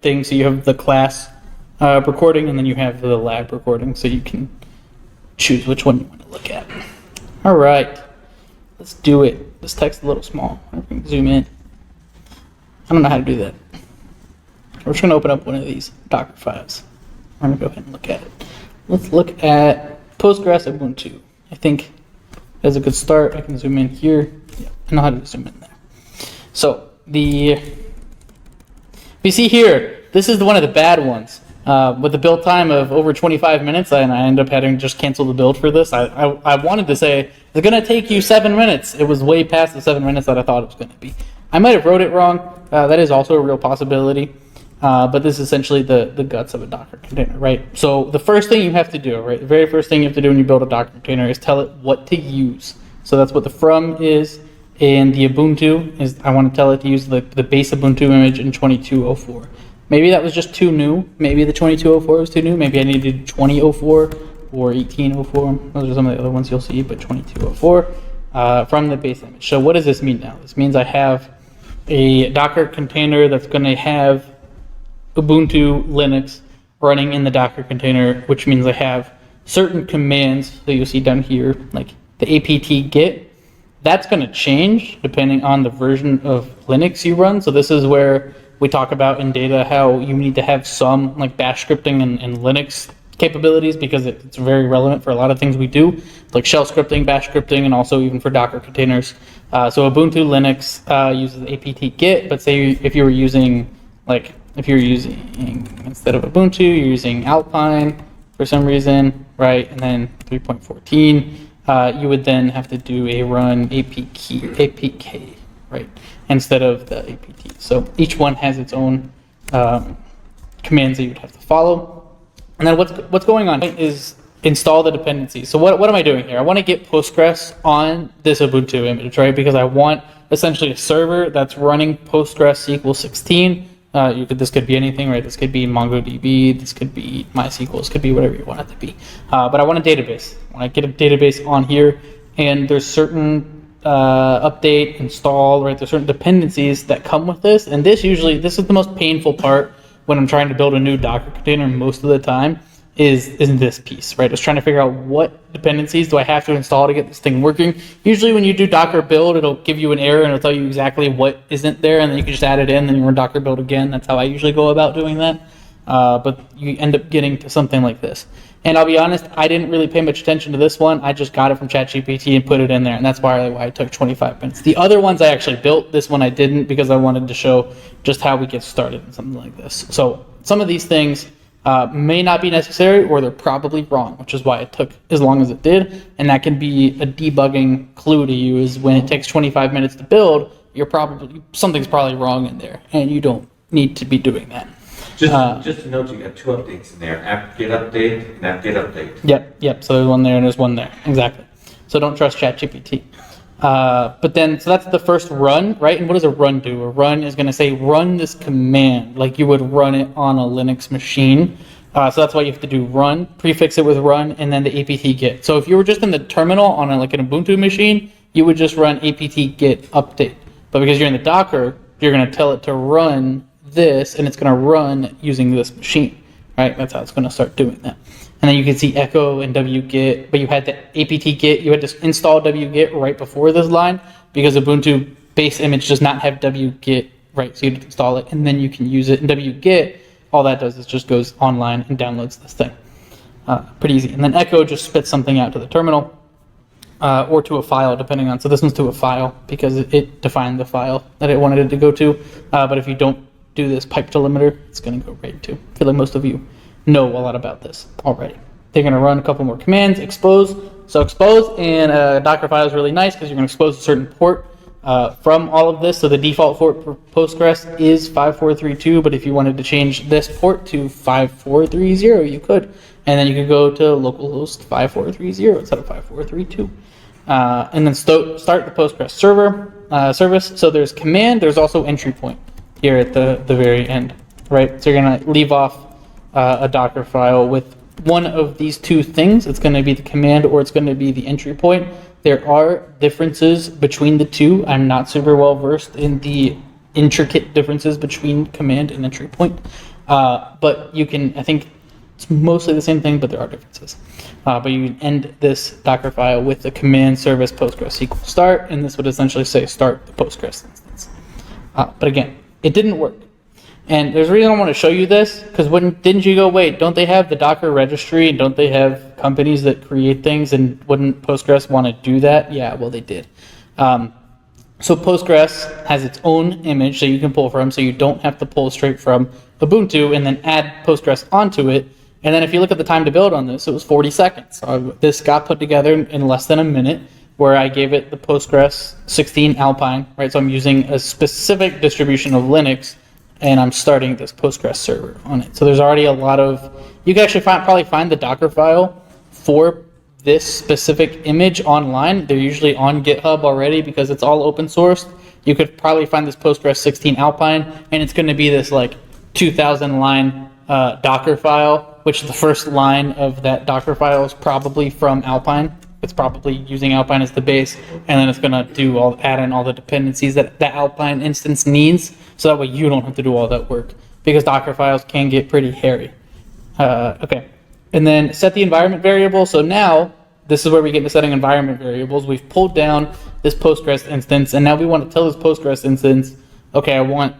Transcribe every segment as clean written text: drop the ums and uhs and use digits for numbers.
things. So you have the class recording, and then you have the lab recording, so you can choose which one you want to look at. All right, let's do it. This text is a little small. I can zoom in. I don't know how to do that. We're just going to open up one of these Docker files. I'm going to go ahead and look at it. Let's look at Postgres Ubuntu. I think that's a good start. I can zoom in here. Yeah, I know how to zoom in there. So you see here, this is one of the bad ones. With the build time of over 25 minutes, and I end up having to just cancel the build for this. I wanted to say, it's going to take you 7 minutes. It was way past the 7 minutes that I thought it was going to be. I might have wrote it wrong. That is also a real possibility. But this is essentially the guts of a Docker container, right? So the first thing you have to do, right, the very first thing you have to do when you build a Docker container is tell it what to use. So that's what the from is, and the Ubuntu is, I want to tell it to use the base Ubuntu image in 2204. Maybe that was just too new. Maybe the 2204 was too new. Maybe I needed 2004 or 1804. Those are some of the other ones you'll see, but 2204 from the base image. So what does this mean now? This means I have a Docker container that's going to have Ubuntu Linux running in the Docker container, which means I have certain commands that you'll see down here, like the apt get. That's going to change depending on the version of Linux you run. So this is where we talk about in data how you need to have some like bash scripting and Linux capabilities, because it's very relevant for a lot of things we do, like shell scripting, bash scripting, and also even for Docker containers. So Ubuntu Linux uses apt get, but say if you were using instead of Ubuntu, you're using Alpine for some reason, right? And then 3.14, you would then have to do a run apk, right? Instead of the apt. So each one has its own commands that you would have to follow. And then what's going on is install the dependencies. So what am I doing here? I want to get Postgres on this Ubuntu image, right? Because I want essentially a server that's running Postgres SQL 16. This could be anything, right? This could be MongoDB, this could be MySQL, this could be whatever you want it to be. But I want a database. When I get a database on here, and there's certain update, install, right? There's certain dependencies that come with this, and this is the most painful part when I'm trying to build a new Docker container most of the time, is this piece, right? It's trying to figure out what dependencies do I have to install to get this thing working. Usually when you do Docker build, it'll give you an error and it'll tell you exactly what isn't there, and then you can just add it in, then you run Docker build again. That's how I usually go about doing that. But you end up getting to something like this. And I'll be honest, I didn't really pay much attention to this one. I just got it from ChatGPT and put it in there, and that's why it took 25 minutes. The other ones I actually built. This one I didn't, because I wanted to show just how we get started in something like this. So some of these things may not be necessary, or they're probably wrong, which is why it took as long as it did. And that can be a debugging clue to you, is when it takes 25 minutes to build, something's probably wrong in there, and you don't need to be doing that. Just to note, you got two updates in there: apt-get update and apt-get update. Yep. So there's one there and there's one there. Exactly. So don't trust ChatGPT. So that's the first run, right? And what does a run do? A run is going to say run this command like you would run it on a Linux machine. So that's why you have to do run, prefix it with run, and then the apt get. So if you were just in the terminal on an Ubuntu machine, you would just run apt get update. But because you're in the Docker, you're going to tell it to run this, and it's going to run using this machine, right? That's how it's going to start doing that. And then you can see echo and wget, but you had the apt get, you had to install wget right before this line, because Ubuntu base image does not have wget, right? So you have to install it, and then you can use it. And wget, all that does is just goes online and downloads this thing. Pretty easy. And then echo just spits something out to the terminal, or to a file, depending on, so this one's to a file because it defined the file that it wanted it to go to. But if you don't do this pipe delimiter, it's going to go right to. I feel like most of you know a lot about this already. They're going to run a couple more commands. Expose. So expose in a Docker file is really nice, because you're going to expose a certain port from all of this. So the default port for Postgres is 5432, but if you wanted to change this port to 5430, you could. And then you could go to localhost 5430 instead of 5432. And then start the Postgres service. So there's command, there's also entry point here at the very end, right? So you're going to leave off a Docker file with one of these two things. It's going to be the command, or it's going to be the entry point. There are differences between the two. I'm not super well versed in the intricate differences between command and entry point. But you can, I think it's mostly the same thing, but there are differences. But you can end this Docker file with the command service Postgres SQL start, and this would essentially say start the Postgres instance. But again, it didn't work. And there's a reason I want to show you this, because didn't you go, wait, don't they have the Docker registry, and don't they have companies that create things, and wouldn't Postgres want to do that? Yeah, well, they did. So Postgres has its own image that you can pull from, so you don't have to pull straight from Ubuntu and then add Postgres onto it. And then if you look at the time to build on this, it was 40 seconds. So this got put together in less than a minute, where I gave it the Postgres 16 Alpine, right? So I'm using a specific distribution of Linux, and I'm starting this Postgres server on it. So there's already a lot of, you can actually probably find the Docker file for this specific image online. They're usually on GitHub already because it's all open sourced. You could probably find this Postgres 16 Alpine, and it's going to be this like 2,000 line Docker file, which the first line of that Docker file is probably from Alpine. It's probably using Alpine as the base, and then it's going to add in all the dependencies that that Alpine instance needs, so that way you don't have to do all that work, because Docker files can get pretty hairy. Okay, and then set the environment variable. So now this is where we get into setting environment variables. We've pulled down this Postgres instance, and now we want to tell this Postgres instance, okay, I want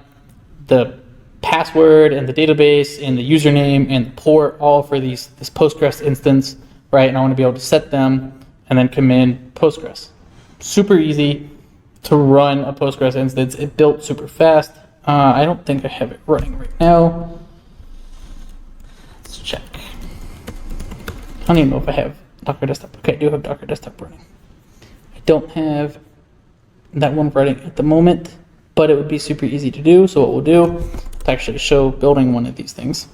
the password and the database and the username and the port all for this Postgres instance, right? And I want to be able to set them and then command Postgres. Super easy to run a Postgres instance. It built super fast. I don't think I have it running right now. Let's check. I don't even know if I have Docker Desktop. Okay, I do have Docker Desktop running. I don't have that one running at the moment, but it would be super easy to do. So what we'll do is actually show building one of these things.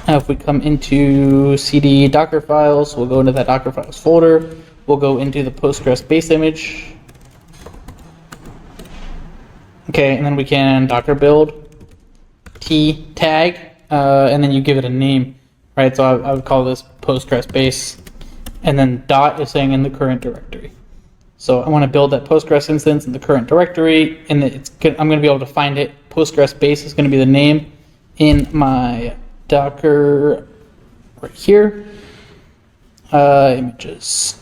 Now if we come into CD Docker files, we'll go into that Docker files folder. We'll go into the Postgres base image. Okay, and then we can Docker build T tag, and then you give it a name, right? So I would call this Postgres base, and then dot is saying in the current directory. So I want to build that Postgres instance in the current directory, and I'm going to be able to find it. Postgres base is going to be the name in my Docker right here. Images.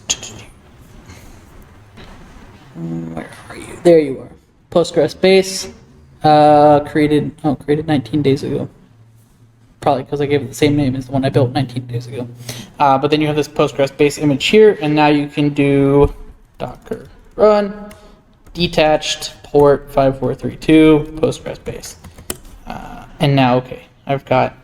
Where are you? There you are. Postgres base created 19 days ago. Probably because I gave it the same name as the one I built 19 days ago. But then you have this Postgres base image here, and now you can do Docker run detached port 5432 Postgres base. And now, okay, I've got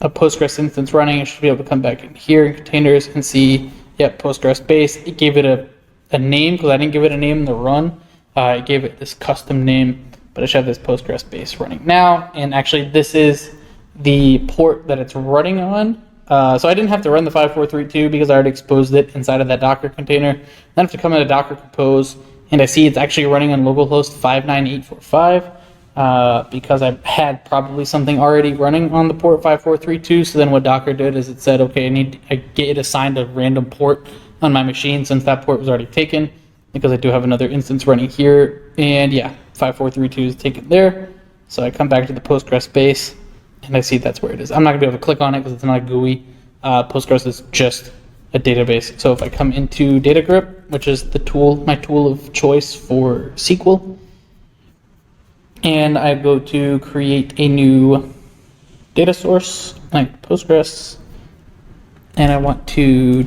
a Postgres instance running. I should be able to come back in here in containers and see, yep, Postgres base. It gave it a name because I didn't give it a name in the run. I gave it this custom name, but I should have this Postgres base running now. And actually, this is the port that it's running on. So I didn't have to run the 5432 because I already exposed it inside of that Docker container. Then I have to come into Docker Compose, and I see it's actually running on localhost 59845 because I had probably something already running on the port 5432. So then what Docker did is it said, okay, I get it assigned a random port on my machine since that port was already taken, because I do have another instance running here. And yeah, 5432 is taken there. So I come back to the Postgres base, and I see that's where it is. I'm not gonna be able to click on it because it's not a GUI. Postgres is just a database. So if I come into DataGrip, which is my tool of choice for SQL, and I go to create a new data source like Postgres, and I want to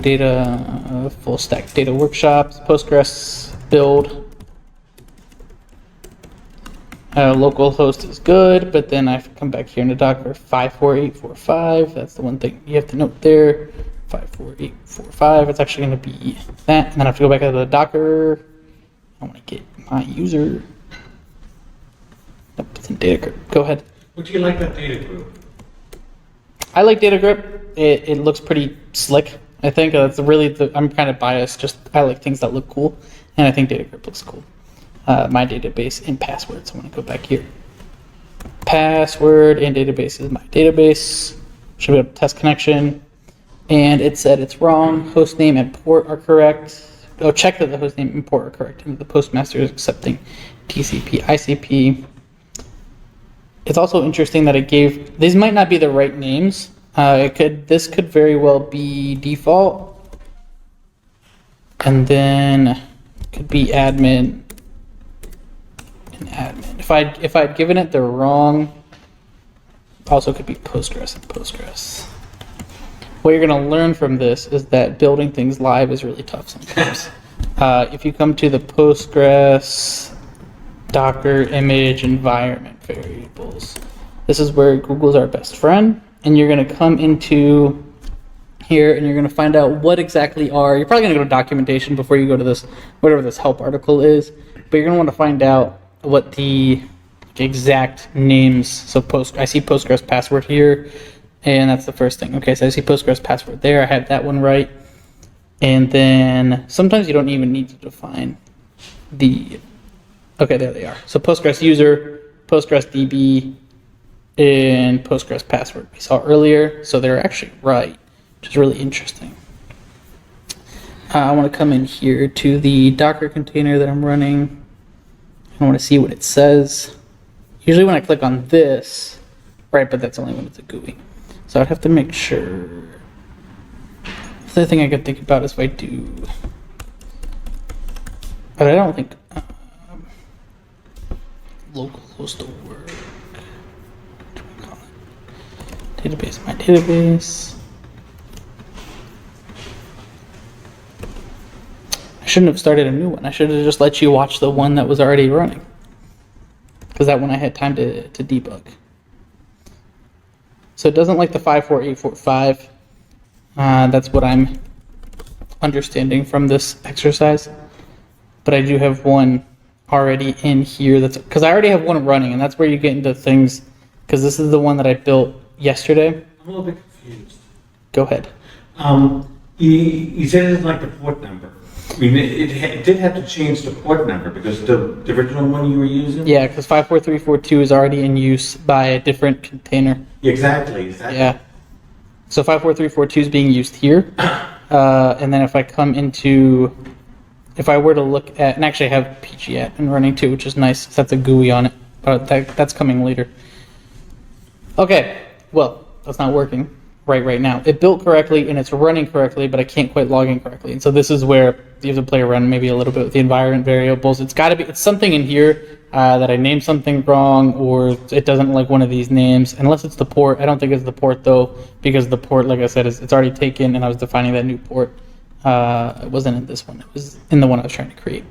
full stack data workshops, Postgres build. Localhost is good, but then I have to come back here into Docker 54845. That's the one thing you have to note there. 54845. It's actually going to be that. And then I have to go back into the Docker. I want to get my user. Nope, it's in DataGrip. Go ahead. What do you like about DataGrip? I like DataGrip. It looks pretty slick. I think that's really I'm kind of biased. Just I like things that look cool, and I think DataGrip looks cool. My database and password. So I'm going to go back here. Password and database is my database. Should be able to test connection. And it said it's wrong. Hostname and port are correct. Oh, check that the hostname and port are correct. And the postmaster is accepting TCP, ICP. It's also interesting that it gave, these might not be the right names. This could very well be default. And then could be admin and admin. If I'd given it the wrong, also could be Postgres and Postgres. What you're going to learn from this is that building things live is really tough sometimes. If you come to the Postgres Docker image environment variables, this is where Google's our best friend, and you're going to come into here and you're going to find out what exactly you're probably going to go to documentation before you go to this, whatever this help article is, but you're going to want to find out what the exact names. So I see Postgres password here, and that's the first thing. Okay, so I see Postgres password there. I have that one right. And then sometimes you don't even need to define okay, there they are. So Postgres user, Postgres DB, and Postgres password we saw earlier. So they're actually right, which is really interesting. I want to come in here to the Docker container that I'm running. I want to see what it says. Usually when I click on this, right, but that's only when it's a GUI. So I'd have to make sure. The other thing I could think about is if I do, but I don't think localhost will work. What do we call it? Database, my database. I shouldn't have started a new one. I should have just let you watch the one that was already running, because that one I had time to debug. So it doesn't like the 54845. That's what I'm understanding from this exercise. But I do have one already in here. That's because I already have one running, and that's where you get into things. Because this is the one that I built yesterday. I'm a little bit confused. Go ahead. You said it didn't like the port number. I mean, it did have to change the port number because the original one you were using? Yeah, because 54342 is already in use by a different container. Exactly. Yeah. So 54342 is being used here. And then if I come into, if I were to look at, and actually I have pgadmin running too, which is nice, because that's a GUI on it. But that's coming later. Okay, well, that's not working right now. It built correctly and it's running correctly, but I can't quite log in correctly. And so this is where you have to play around maybe a little bit with the environment variables. It's got to be, it's something in here that I named something wrong, or it doesn't like one of these names, unless it's the port. I don't think it's the port though, because the port, like I said, it's already taken, and I was defining that new port. It wasn't in this one. It was in the one I was trying to create.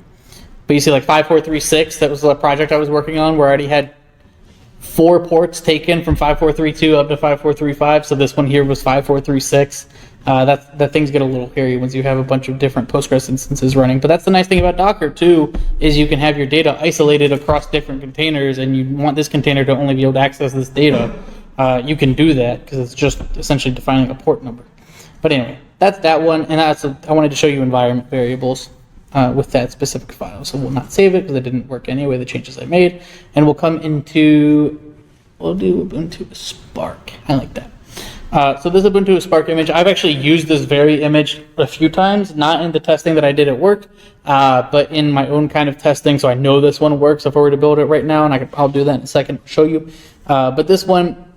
But you see, like 5436, that was the project I was working on, where I already had 4 ports taken from 5432 up to 5435. So this one here was 5436. That things get a little hairy once you have a bunch of different Postgres instances running. But that's the nice thing about Docker too, is you can have your data isolated across different containers, and you want this container to only be able to access this data. You can do that because it's just essentially defining a port number. But anyway, that's that one, and I wanted to show you environment variables with that specific file. So we'll not save it because it didn't work anyway, the changes I made, and we'll come into, we'll do Ubuntu Spark. I like that. So this Ubuntu Spark image, I've actually used this very image a few times, not in the testing that I did at work, but in my own kind of testing, so I know this one works if I were to build it right now, and I'll do that in a second, show you. But this one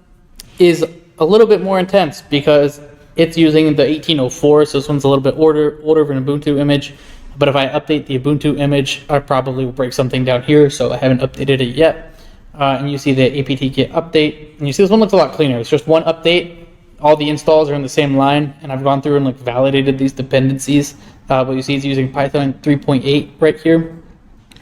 is a little bit more intense because it's using the 1804, so this one's a little bit older of an Ubuntu image. But if I update the Ubuntu image, I probably will break something down here, so I haven't updated it yet. And you see the apt-get update, and you see this one looks a lot cleaner. It's just one update. All the installs are in the same line, and I've gone through and like validated these dependencies. But you see it's using Python 3.8 right here.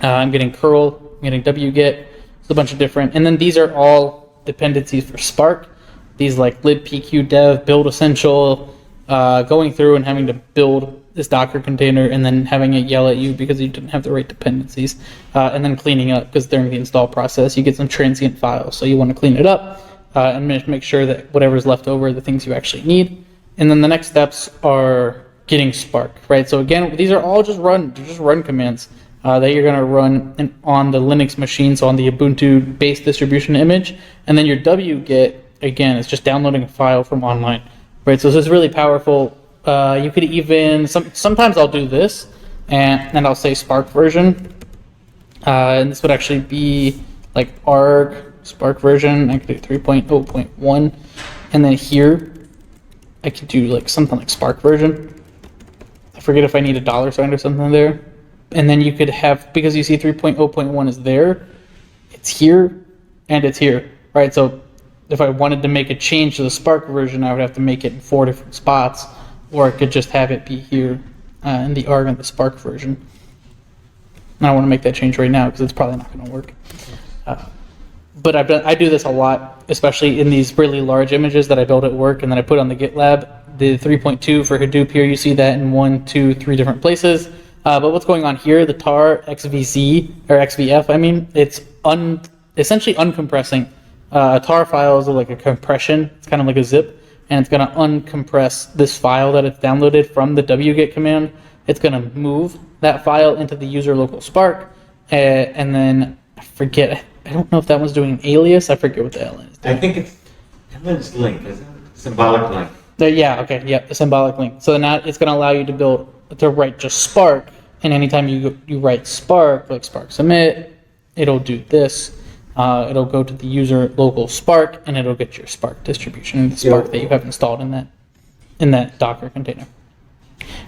I'm getting curl, I'm getting wget. It's a bunch of different, and then these are all dependencies for Spark. These like libpq dev, build essential, going through and having to build this Docker container and then having it yell at you because you didn't have the right dependencies, and then cleaning up because during the install process you get some transient files, so you want to clean it up and make sure that whatever's left over are the things you actually need. And then the next steps are getting Spark, right? So again, these are all just run commands that you're going to run on the Linux machine, so on the Ubuntu base distribution image, and then your wget again is just downloading a file from online, right? So this is really powerful. You could even, sometimes I'll do this, and I'll say Spark version, and this would actually be like arg Spark version. I could do 3.0.1, and then here I could do like something like Spark version. I forget if I need a dollar sign or something there. And then you could have, because you see 3.0.1 is there, it's here and it's here, right? So if I wanted to make a change to the Spark version, I would have to make it in 4 different spots, or I could just have it be here in the ARG and the Spark version. And I want to make that change right now because it's probably not going to work. But I do this a lot, especially in these really large images that I build at work and then I put on the GitLab. The 3.2 for Hadoop here, you see that in 1, 2, 3 different places. But what's going on here, the tar XVC, or XVF, I mean, it's essentially uncompressing. A tar file is like a compression, it's kind of like a zip, and it's going to uncompress this file that it's downloaded from the wget command. It's going to move that file into the user local Spark, and then I forget, I don't know if that one's doing an alias, I forget what the LN is doing. I think it's link, isn't it? Symbolic link. Yeah, okay, yeah, the symbolic link. So now it's going to allow you to write just Spark, and anytime you write Spark, like Spark submit, it'll do this. It'll go to the user local Spark, and it'll get your Spark distribution, the Spark that you have installed in that Docker container.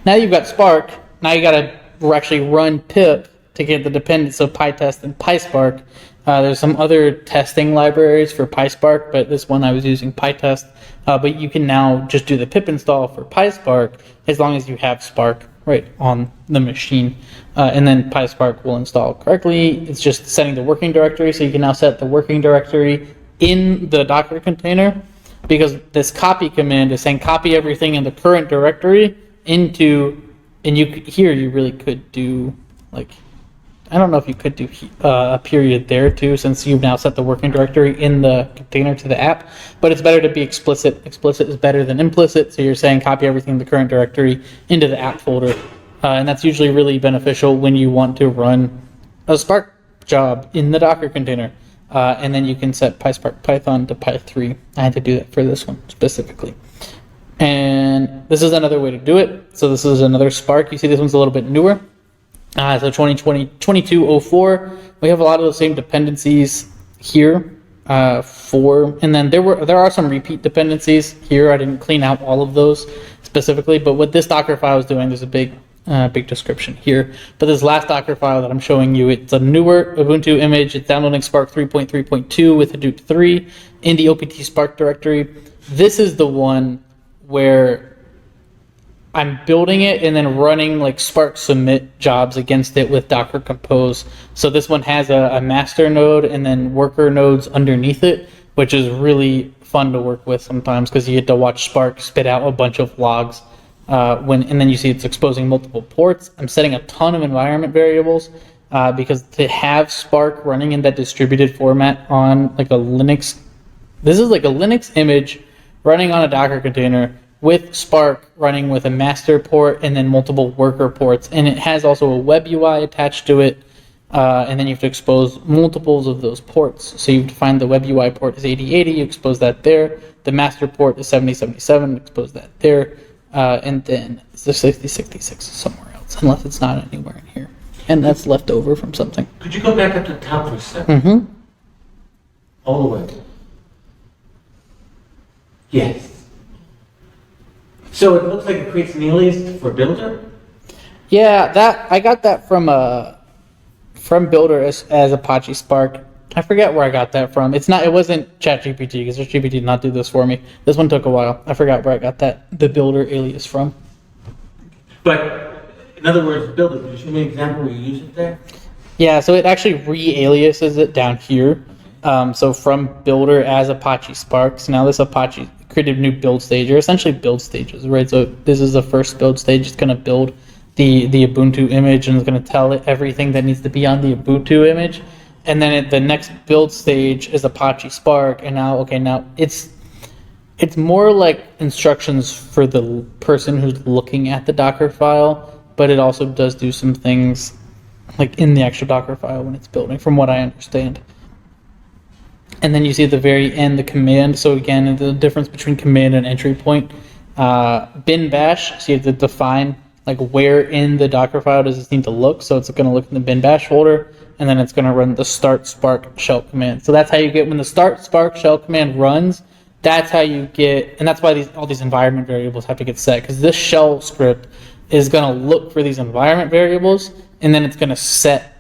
Now you've got Spark. Now you got to actually run pip to get the dependence of PyTest and PySpark. There's some other testing libraries for PySpark, but this one I was using PyTest. But you can now just do the pip install for PySpark as long as you have Spark right on the machine. And then PySpark will install correctly. It's just setting the working directory. So you can now set the working directory in the Docker container, because this copy command is saying copy everything in the current directory into, and here you really could do like, I don't know if you could do a period there too, since you've now set the working directory in the container to the app, but it's better to be explicit. Explicit is better than implicit, so you're saying copy everything in the current directory into the app folder, and that's usually really beneficial when you want to run a Spark job in the Docker container, and then you can set PySpark Python to Py3. I had to do that for this one specifically. And this is another way to do it. So this is another Spark. You see this one's a little bit newer. So 2204, we have a lot of the same dependencies here and then there are some repeat dependencies here. I didn't clean out all of those specifically, but what this Docker file is doing, there's a big description here. But this last Docker file that I'm showing you, it's a newer Ubuntu image. It's downloading Spark 3.3.2 with Hadoop 3 in the OPT Spark directory. This is the one where I'm building it and then running like Spark submit jobs against it with Docker Compose. So this one has a master node and then worker nodes underneath it, which is really fun to work with sometimes because you get to watch Spark spit out a bunch of logs and then you see it's exposing multiple ports. I'm setting a ton of environment variables because to have Spark running in that distributed format on like a Linux, this is like a Linux image running on a Docker container with Spark running with a master port and then multiple worker ports. And it has also a web UI attached to it. And then you have to expose multiples of those ports. So you have to find the web UI port is 8080, you expose that there. The master port is 7077, expose that there. And then the 6066 is somewhere else, unless it's not anywhere in here. And that's left over from something. Could you go back up to the top for a second? Mm-hmm. All the way. Yes. So it looks like it creates an alias for Builder? Yeah, I got that from Builder as Apache Spark. I forget where I got that from. It wasn't ChatGPT, because ChatGPT did not do this for me. This one took a while. I forgot where I got the Builder alias from. But in other words, Builder, could you show me an example where you use it there? Yeah, so it actually re-aliases it down here. So from Builder as Apache Spark. So now this Apache created a new build stage, or essentially build stages, right? So this is the first build stage. It's going to build the Ubuntu image, and it's going to tell it everything that needs to be on the Ubuntu image. And then the next build stage is Apache Spark. And now it's more like instructions for the person who's looking at the Docker file, but it also does do some things like in the actual Docker file when it's building, from what I understand. And then you see at the very end the command. So again, the difference between command and entry point. Bin bash, so you have to define like where in the Docker file does this need to look. So it's going to look in the bin bash folder. and then it's going to run the start spark shell command. So that's how you get, when the start spark shell command runs, that's how you get, and that's why all these environment variables have to get set, because this shell script is going to look for these environment variables, and then it's going to set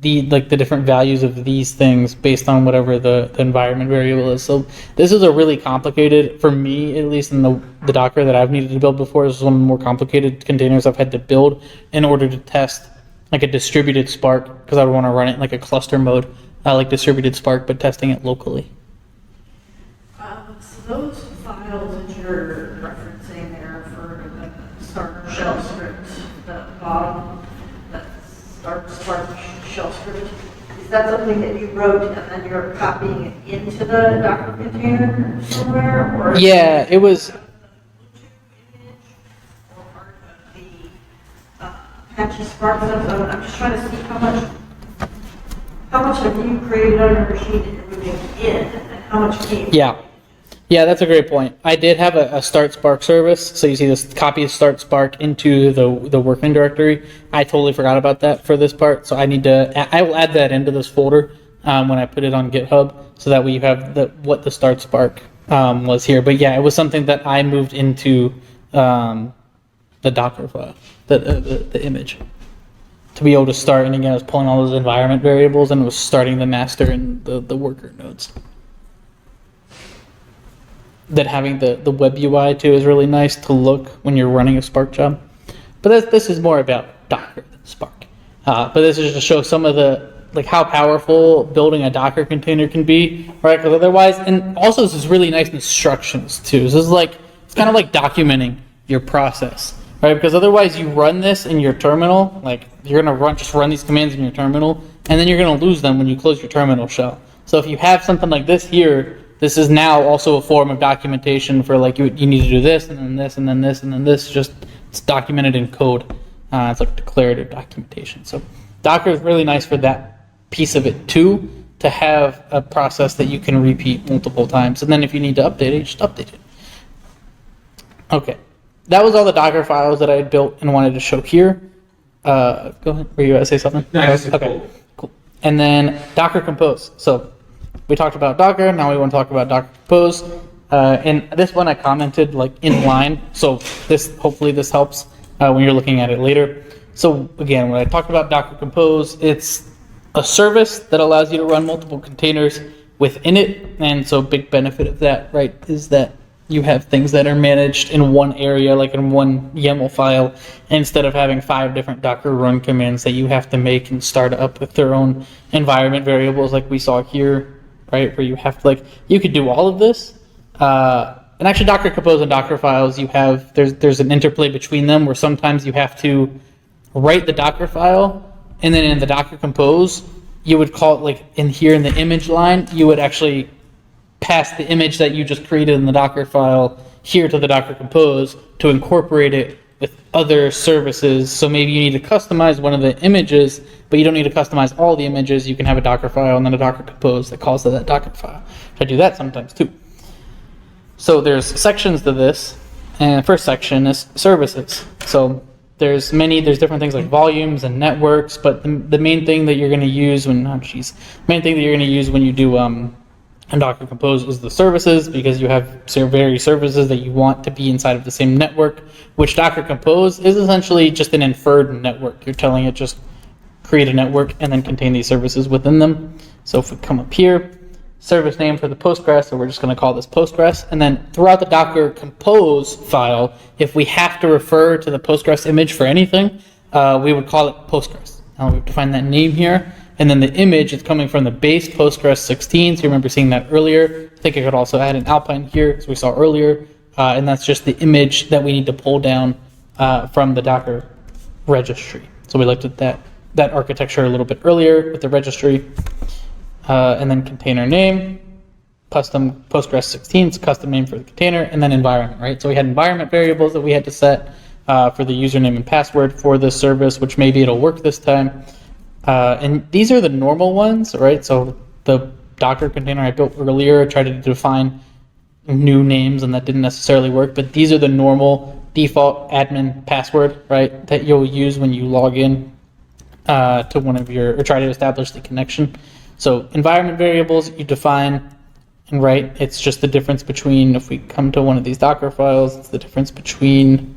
the different values of these things based on whatever the environment variable is. So this is a really complicated, for me at least, in the Docker that I've needed to build before. This is one of the more complicated containers I've had to build in order to test like a distributed Spark, because I would want to run it in like a cluster mode, like distributed Spark, but testing it locally. So those files that you're referencing there for the start shell script, the bottom, that start Spark shell script, is that something that you wrote and then you're copying it into the Docker container somewhere? Or Yeah, it was. Apache Spark stuff? So I'm just trying to see how much have you created on your machine that you're moving in, and how much came? Yeah, that's a great point. I did have a start Spark service, so you see this copy of start Spark into the working directory. I totally forgot about that for this part, so I will add that into this folder when I put it on GitHub, so that way you have what the start Spark was here. But yeah, it was something that I moved into the Docker file, the image, to be able to start. And again, I was pulling all those environment variables and it was starting the master and the worker nodes. That having the web UI too is really nice to look when you're running a Spark job. But this is more about Docker than Spark. But this is to show some of how powerful building a Docker container can be, right? Because otherwise, and also this is really nice instructions too. This is it's kind of like documenting your process, right? Because otherwise you run this in your terminal, you're gonna just run these commands in your terminal, and then you're gonna lose them when you close your terminal shell. So if you have something like this here, this is now also a form of documentation for you need to do this, and then this, and then this, and then this. It's documented in code. It's like declarative documentation. So Docker is really nice for that piece of it too, to have a process that you can repeat multiple times. And then if you need to update it, you just update it. Okay, that was all the Docker files that I had built and wanted to show here. Go ahead. Were you going to say something? No, okay, cool. And then Docker Compose. So we talked about Docker, now we want to talk about Docker Compose. And this one I commented in line, so hopefully this helps when you're looking at it later. So again, when I talked about Docker Compose, it's a service that allows you to run multiple containers within it. And so big benefit of that, right, is that you have things that are managed in one area, like in one YAML file, instead of having 5 different Docker run commands that you have to make and start up with their own environment variables like we saw here. Right, where you have to you could do all of this, and actually Docker Compose and Docker files, there's an interplay between them where sometimes you have to write the Docker file, and then in the Docker Compose you would call it in here in the image line, you would actually pass the image that you just created in the Docker file here to the Docker Compose to incorporate it with other services. So maybe you need to customize one of the images, but you don't need to customize all the images. You can have a Docker file and then a Docker Compose that calls to that Docker file. I do that sometimes too. So there's sections to this, and the first section is services. So there's different things like volumes and networks, but the main thing that you're going to use when you do Docker Compose is the services, because you have various services that you want to be inside of the same network, which Docker Compose is essentially just an inferred network. You're telling it just create a network and then contain these services within them. So if we come up here, service name for the Postgres, so we're just going to call this Postgres, and then throughout the Docker Compose file, if we have to refer to the Postgres image for anything, we would call it Postgres. Now we have to find that name here. And then the image is coming from the base Postgres 16. So you remember seeing that earlier. I think I could also add an Alpine here, as we saw earlier. And that's just the image that we need to pull down from the Docker registry. So we looked at that architecture a little bit earlier with the registry. And then container name, custom Postgres 16, it's a custom name for the container, and then environment, right? So we had environment variables that we had to set for the username and password for this service, which maybe it'll work this time. And these are the normal ones, right? So the Docker container I built earlier, I tried to define new names and that didn't necessarily work, but these are the normal default admin password, right, that you'll use when you log in to one of your, or try to establish the connection. So environment variables you define and write. It's just the difference between, if we come to one of these Docker files, it's the difference between,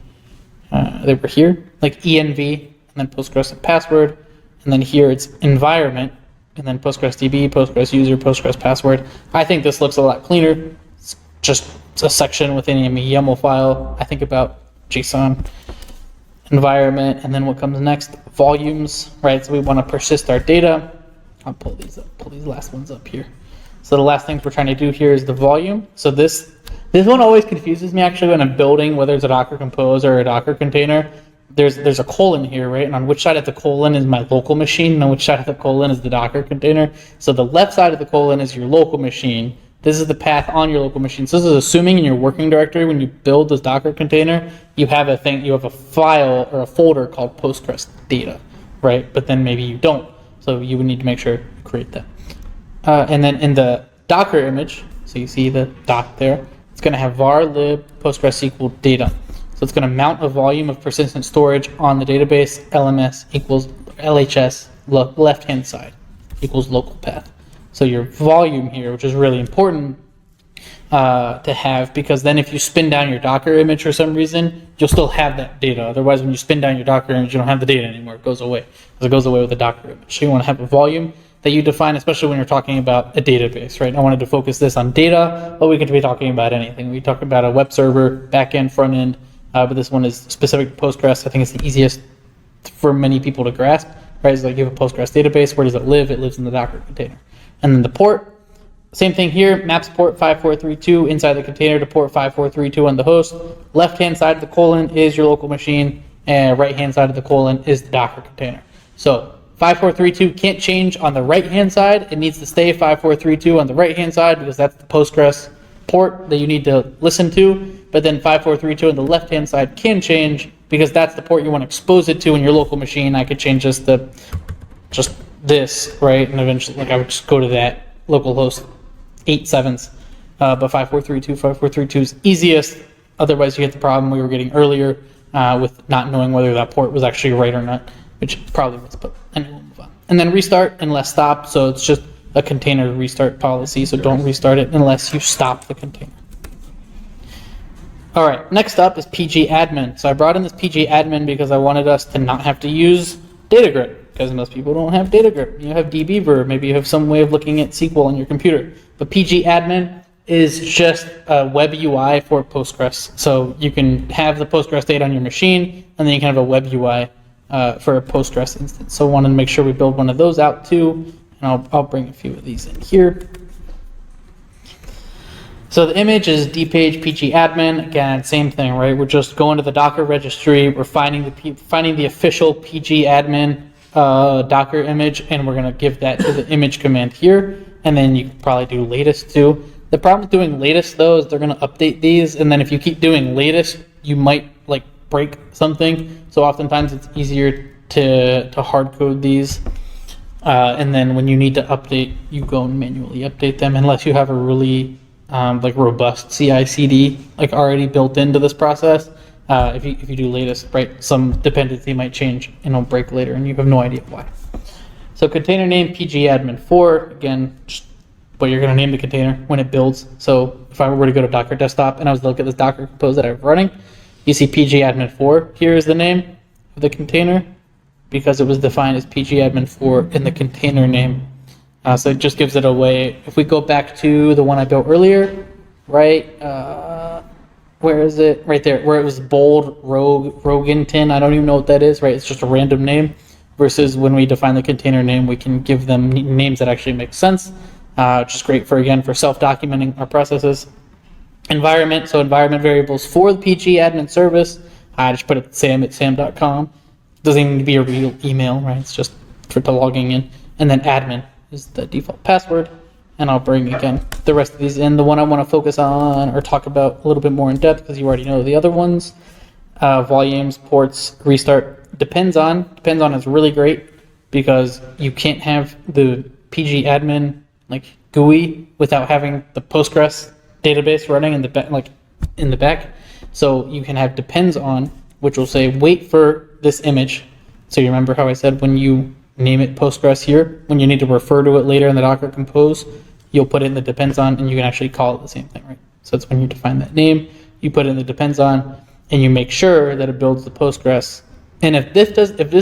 they were here, like env, and then Postgres and password. And then here it's environment, and then Postgres DB, Postgres user, Postgres password. I think this looks a lot cleaner. It's just a section within a YAML file. I think about JSON, environment, and then what comes next, volumes, right? So we want to persist our data. I'll pull these up, pull these last ones up here. So the last things we're trying to do here is the volume. So this one always confuses me actually when I'm building, whether it's a Docker Compose or a Docker container. There's a colon here, right? And on which side of the colon is my local machine, and on which side of the colon is the Docker container. So the left side of the colon is your local machine. This is the path on your local machine. So this is assuming in your working directory, when you build this Docker container, you have a file or a folder called Postgres data, right? But then maybe you don't. So you would need to make sure you create that. And then in the Docker image, so you see the doc there, it's going to have var lib PostgreSQL data. So it's going to mount a volume of persistent storage on the database. LMS equals LHS, left-hand side, equals local path. So your volume here, which is really important to have, because then if you spin down your Docker image for some reason, you'll still have that data. Otherwise, when you spin down your Docker image, you don't have the data anymore. It goes away. Because it goes away with the Docker image. So you want to have a volume that you define, especially when you're talking about a database, right? I wanted to focus this on data, but we could be talking about anything. We talk about a web server, backend, front end, but this one is specific to Postgres. I think it's the easiest for many people to grasp, right? It's like you have a Postgres database. Where does it live? It lives in the Docker container. And then the port, same thing here, maps port 5432 inside the container to port 5432 on the host. Left-hand side of the colon is your local machine, and right-hand side of the colon is the Docker container. So 5432 can't change on the right-hand side. It needs to stay 5432 on the right-hand side because that's the Postgres port that you need to listen to. But then 5432 on the left-hand side can change because that's the port you want to expose it to in your local machine. I could change this to just this, right? And eventually, like I would just go to that localhost 87s. But 5432 is easiest. Otherwise, you get the problem we were getting earlier with not knowing whether that port was actually right or not, which probably was, but anyway, we'll move on. And then restart unless stop. So it's just a container restart policy. So don't restart it unless you stop the container. All right, next up is PG admin. So I brought in this PG admin because I wanted us to not have to use DataGrid, because most people don't have DataGrid. You have dbeaver, maybe you have some way of looking at SQL on your computer. But PG admin is just a web UI for Postgres. So you can have the Postgres data on your machine, and then you can have a web UI for a Postgres instance. So I wanted to make sure we build one of those out too, and I'll bring a few of these in here. So the image is dpage PG admin. Again, same thing, right? We're just going to the Docker registry. We're finding the official PG admin Docker image, and we're going to give that to the image command here. And then you can probably do latest too. The problem with doing latest though is they're going to update these, and then if you keep doing latest, you might like break something. So oftentimes it's easier to hard code these. And then when you need to update, you go and manually update them unless you have a really like robust CI/CD like already built into this process. If you do latest, right, some dependency might change and it'll break later, and you have no idea why. So container name pgadmin4, again, just what you're going to name the container when it builds. So if I were to go to Docker Desktop and I was to look at this Docker Compose that I'm running, you see pgadmin4 here is the name of the container because it was defined as pgadmin4 in the container name. So it just gives it away. If we go back to the one I built earlier, right, where is it? Right there, where it was bold, Roganton. I don't even know what that is, right? It's just a random name. Versus when we define the container name, we can give them names that actually make sense, which is great for, again, for self-documenting our processes. Environment, so environment variables for the PG admin service. I just put it sam@sam.com. Doesn't even need to be a real email, right? It's just for the logging in. And then admin is the default password. And I'll bring, again, the rest of these in. The one I want to focus on or talk about a little bit more in depth, because you already know the other ones. Volumes, ports, restart. Depends on is really great because you can't have the PG admin like GUI without having the Postgres database running in the back. So you can have depends on, which will say wait for this image. So you remember how I said when you name it Postgres here, when you need to refer to it later in the Docker Compose, you'll put in the depends on and you can actually call it the same thing, right? So it's when you define that name, you put in the depends on, and you make sure that it builds the Postgres. And if this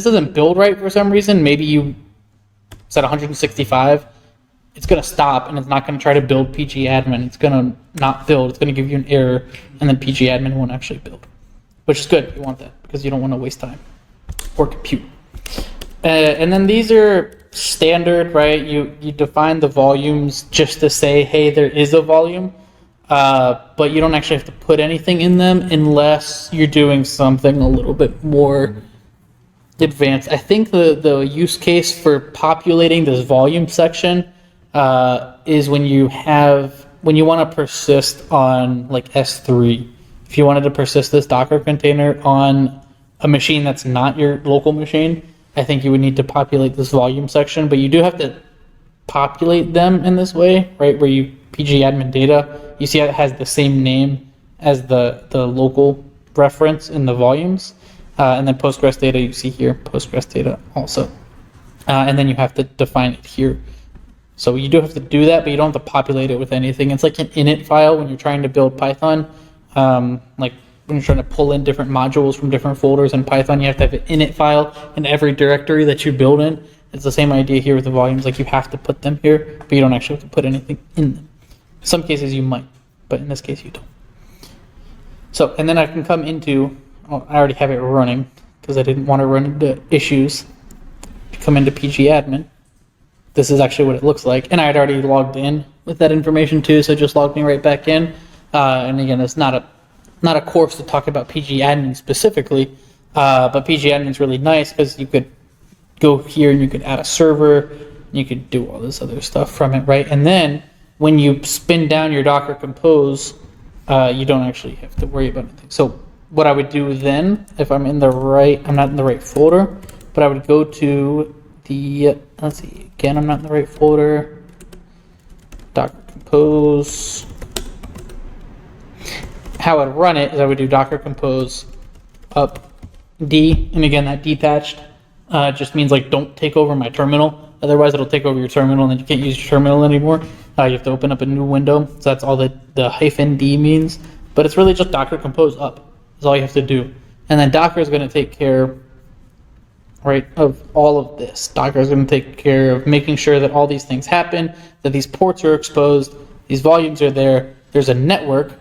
doesn't build right for some reason, maybe you set 165, it's going to stop and it's not going to try to build pgadmin. It's going to not build. It's going to give you an error, and then pgadmin won't actually build, which is good. You want that because you don't want to waste time or compute. And then these are standard, right? You define the volumes just to say, hey, there is a volume, but you don't actually have to put anything in them unless you're doing something a little bit more advanced. I think the use case for populating this volume section is when you want to persist on like S3. If you wanted to persist this Docker container on a machine that's not your local machine, I think you would need to populate this volume section, but you do have to populate them in this way, right? Where you pgadmin data, you see it has the same name as the local reference in the volumes. And then Postgres data, you see here, Postgres data also. And then you have to define it here. So you do have to do that, but you don't have to populate it with anything. It's like an init file when you're trying to build Python. Like when you're trying to pull in different modules from different folders in Python, you have to have an init file in every directory that you build in. It's the same idea here with the volumes. Like you have to put them here, but you don't actually have to put anything in them. In some cases you might, but in this case you don't. So, and then I can come into, I already have it running because I didn't want to run into issues. Come into pgadmin. This is actually what it looks like. And I had already logged in with that information too, so it just logged me right back in. And again, it's not a course to talk about pgadmin specifically, but pgadmin is really nice because you could go here and you could add a server, and you could do all this other stuff from it, right? And then when you spin down your Docker Compose, you don't actually have to worry about anything. So what I would do then, if I'm not in the right folder, but I would go to the, let's see, again, I'm not in the right folder, Docker Compose. How I'd run it is I would do Docker Compose up D, and again, that detached just means like don't take over my terminal. Otherwise, it'll take over your terminal, and then you can't use your terminal anymore. You have to open up a new window. So that's all that the -D means. But it's really just Docker Compose up. That's all you have to do. And then Docker is going to take care, right, of all of this. Docker is going to take care of making sure that all these things happen, that these ports are exposed, these volumes are there. There's a network,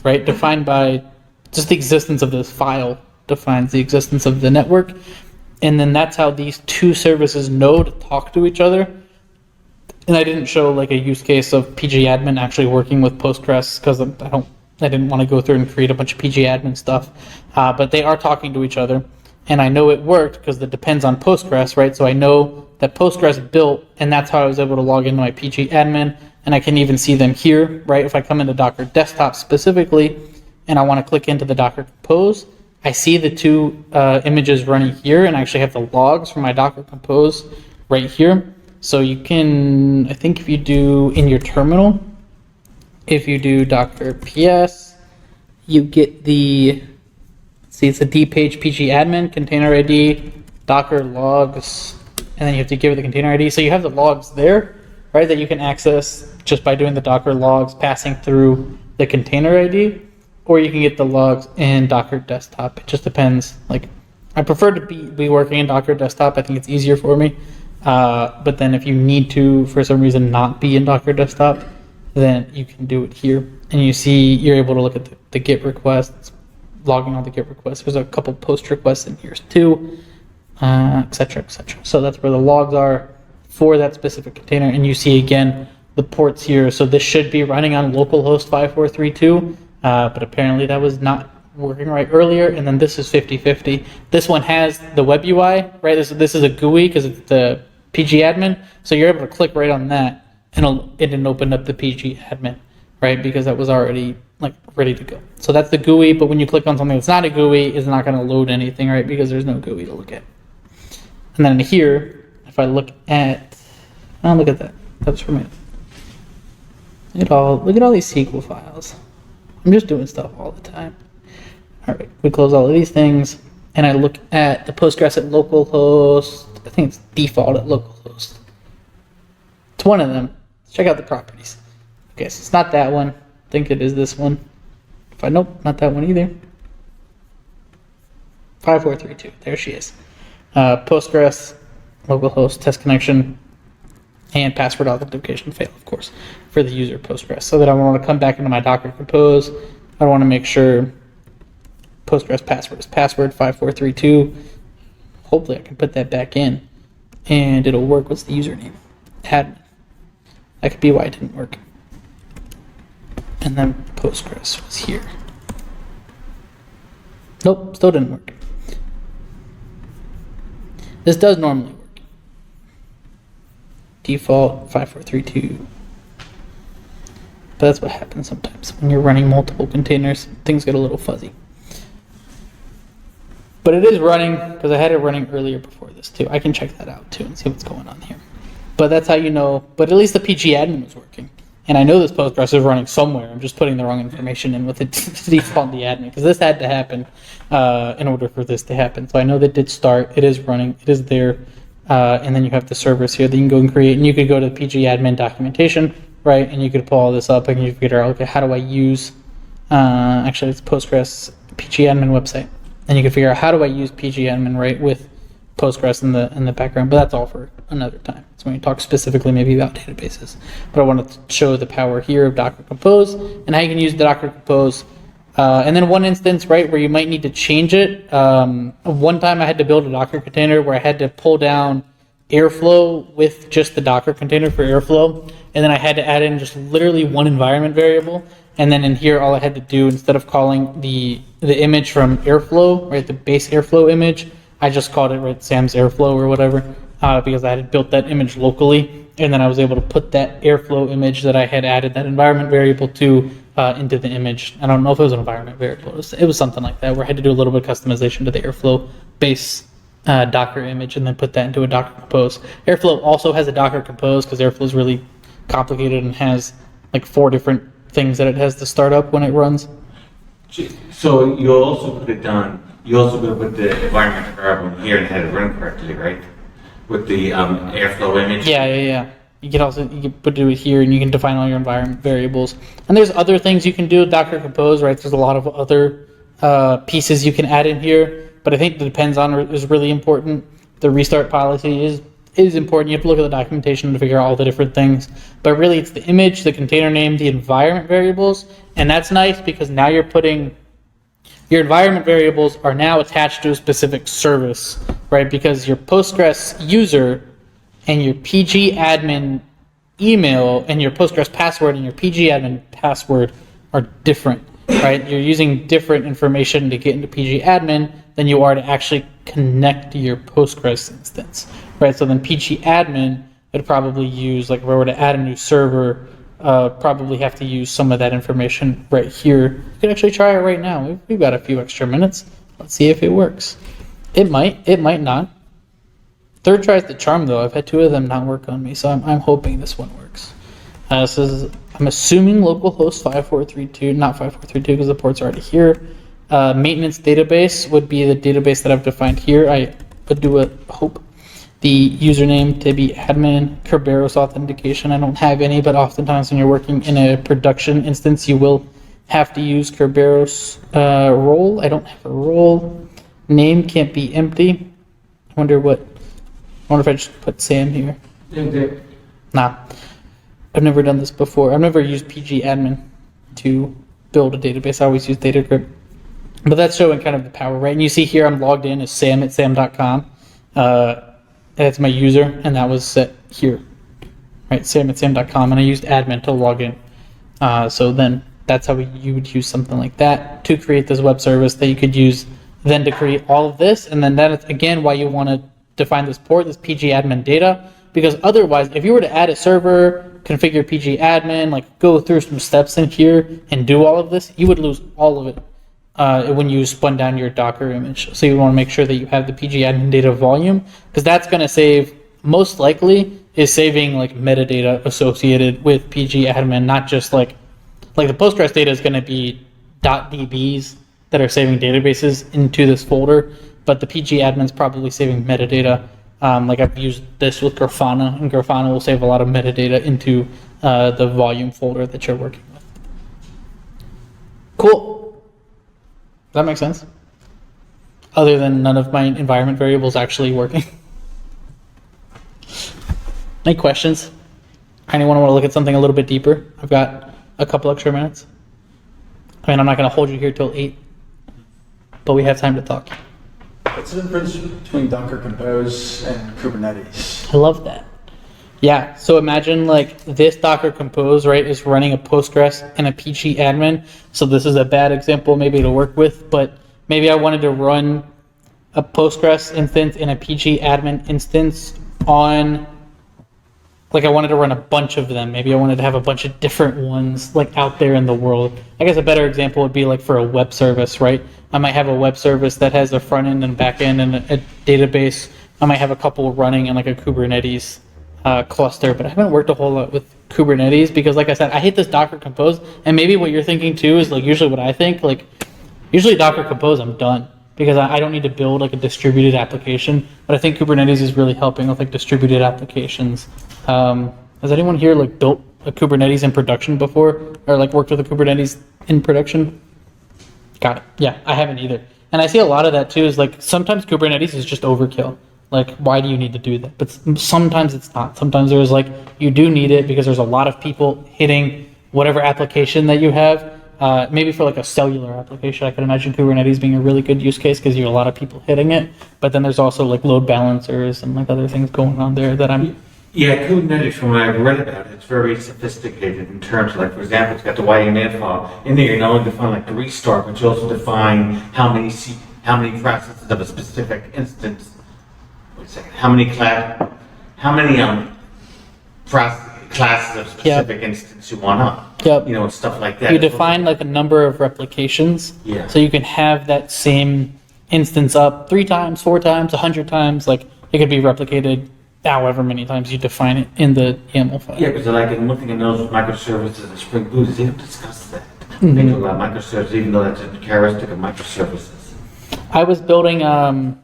right, defined by just the existence of this file defines the existence of the network. And then that's how these two services know to talk to each other. And I didn't show like a use case of pgadmin actually working with Postgres because I didn't want to go through and create a bunch of pgadmin stuff. But they are talking to each other. And I know it worked because it depends on Postgres, right? So I know that Postgres built, and that's how I was able to log into my pgadmin. And I can even see them here, right? If I come into Docker Desktop specifically, and I want to click into the Docker Compose, I see the two images running here, and I actually have the logs from my Docker Compose right here. So you can, I think if you do in your terminal, if you do Docker PS, you get the, see, it's a D page pgadmin, container ID, Docker logs, and then you have to give it the container ID. So you have the logs there, right, that you can access just by doing the Docker logs, passing through the container ID, or you can get the logs in Docker Desktop. It just depends. Like, I prefer to be working in Docker Desktop. I think it's easier for me. But then if you need to, for some reason, not be in Docker Desktop, then you can do it here. And you see, you're able to look at the Git requests, logging all the Git requests. There's a couple post requests in here too, et cetera, et cetera. So that's where the logs are for that specific container. And you see, again, the ports here. So this should be running on localhost 5432, but apparently that was not working right earlier. And then this is 50/50. This one has the web UI, right? This is a GUI because it's the pgadmin. So you're able to click right on that, and it didn't open up the pgadmin, right? Because that was already like ready to go. So that's the GUI, but when you click on something that's not a GUI, it's not going to load anything, right? Because there's no GUI to look at. And then here, if I look at, oh, look at that. That's for me. Look at all these SQL files. I'm just doing stuff all the time. All right, we close all of these things. and I look at the Postgres at localhost, I think it's default at localhost. It's one of them. Let's check out the properties. Okay, so it's not that one. I think it is this one. Nope, not that one either. 5432, there she is. Postgres, localhost, test connection, and password authentication fail, of course, for the user Postgres. So that I want to come back into my Docker Compose. I want to make sure Postgres password is password 5432. Hopefully I can put that back in and it'll work. What's the username? Admin. That could be why it didn't work. And then Postgres was here. Nope, still didn't work. This does normally work. Default 5432. But that's what happens sometimes when you're running multiple containers. Things get a little fuzzy. But it is running because I had it running earlier before this too. I can check that out too and see what's going on here. But that's how you know. But at least the PG admin was working. And I know this Postgres is running somewhere. I'm just putting the wrong information in with the default the admin because this had to happen in order for this to happen. So I know that did start. It is running. It is there. And then you have the servers here that you can go and create. And you could go to the PG admin documentation, right? And you could pull all this up and you figure out, okay, how do I use, actually it's Postgres PG admin website. And you can figure out how do I use PG admin, right, with Postgres in the background. But that's all for another time. So when you talk specifically maybe about databases. But I wanted to show the power here of Docker Compose and how you can use the Docker Compose. And then one instance, right, where you might need to change it. One time I had to build a Docker container where I had to pull down Airflow with just the Docker container for Airflow. And then I had to add in just literally one environment variable. And then in here, all I had to do, instead of calling the image from Airflow, right, the base Airflow image, I just called it, right, Sam's Airflow or whatever, because I had built that image locally. And then I was able to put that Airflow image that I had added that environment variable to into the image. I don't know if it was an environment variable. It was something like that, where I had to do a little bit of customization to the Airflow base Docker image and then put that into a Docker Compose. Airflow also has a Docker Compose because Airflow is really complicated and has like 4 different things that it has to start up when it runs. So you'll also put it down, you also going to put the environment variable in here and have it run correctly, right? With the Airflow image? Yeah. You can put it here and you can define all your environment variables. And there's other things you can do with Docker Compose, right? There's a lot of other pieces you can add in here, but I think it depends on is really important. The restart policy is important. You have to look at the documentation to figure out all the different things. But really it's the image, the container name, the environment variables, and that's nice because now you're putting your environment variables are now attached to a specific service, right? Because your Postgres user and your PG admin email and your Postgres password and your PG admin password are different, right? You're using different information to get into PG admin than you are to actually connect to your Postgres instance, right? So then PG admin would probably use, like if I were to add a new server, probably have to use some of that information right here. You can actually try it right now. We've got a few extra minutes. Let's see if it works. It might not. Third try's the charm though. I've had 2 of them not work on me, so I'm hoping this one works. This is, I'm assuming localhost 5432, not 5432 because the port's already here. Maintenance database would be the database that I've defined here. I would do a hope. The username to be admin, Kerberos authentication. I don't have any, but oftentimes when you're working in a production instance, you will have to use Kerberos role. I don't have a role. Name can't be empty. I wonder if I just put Sam here. Nah, I've never done this before. I've never used PG admin to build a database. I always use DataGrip. But that's showing kind of the power, right? And you see here I'm logged in as Sam at sam.com. That's my user, and that was set here, right? Sam at sam.com, and I used admin to log in. So then that's how you would use something like that to create this web service that you could use then to create all of this. And then that is, again, why you want to define this port, this PG admin data, because otherwise, if you were to add a server, configure PG admin, like go through some steps in here and do all of this, you would lose all of it when you spun down your Docker image. So you want to make sure that you have the PG admin data volume, because that's going to save, most likely, is saving like metadata associated with PG admin, not just like the Postgres data is going to be .dbs that are saving databases into this folder. but the PG admin's probably saving metadata. Like I've used this with Grafana, and Grafana will save a lot of metadata into the volume folder that you're working with. Cool. Does that make sense? Other than none of my environment variables actually working. Any questions? Anyone want to look at something a little bit deeper? I've got a couple extra minutes. I mean, I'm not going to hold you here till 8, but we have time to talk. What's the difference between Docker Compose and Kubernetes? I love that. Yeah, so imagine like this Docker Compose, right, is running a Postgres and a PG admin. So this is a bad example maybe to work with, but maybe I wanted to run a Postgres instance and a PG admin instance on, like I wanted to run a bunch of them. Maybe I wanted to have a bunch of different ones like out there in the world. I guess a better example would be like for a web service, right? I might have a web service that has a front end and back end and a database. I might have a couple running in like a Kubernetes cluster, but I haven't worked a whole lot with Kubernetes because like I said, I hate this Docker Compose. And maybe what you're thinking too is like usually what I think, like usually Docker Compose, I'm done because I don't need to build like a distributed application. But I think Kubernetes is really helping with like distributed applications. Has anyone here like built a Kubernetes in production before or like worked with a Kubernetes in production? Got it. Yeah, I haven't either. And I see a lot of that too is like sometimes Kubernetes is just overkill. Like, why do you need to do that? But sometimes it's not. Sometimes there's like, you do need it because there's a lot of people hitting whatever application that you have. Maybe for like a cellular application, I could imagine Kubernetes being a really good use case because you have a lot of people hitting it. But then there's also like load balancers and like other things going on there that I'm... Yeah, Kubernetes, from what I've read about it, it's very sophisticated in terms of, like, for example, it's got the YAML file. In there, you not only define, like, the restart, but you also define how many processes of a specific instance. Wait a second. How many classes of specific instance you want up. Yep. You know, and stuff like that. You define, like, a number of replications. Yeah. So you can have that same instance up 3 times, 4 times, 100 times. Like, it could be replicated however many times you define it in the YAML file. Yeah, because like one thing I noticed with microservices and Spring Boot is they don't discuss that. They talk about microservices, even though that's a characteristic of microservices. I was building, I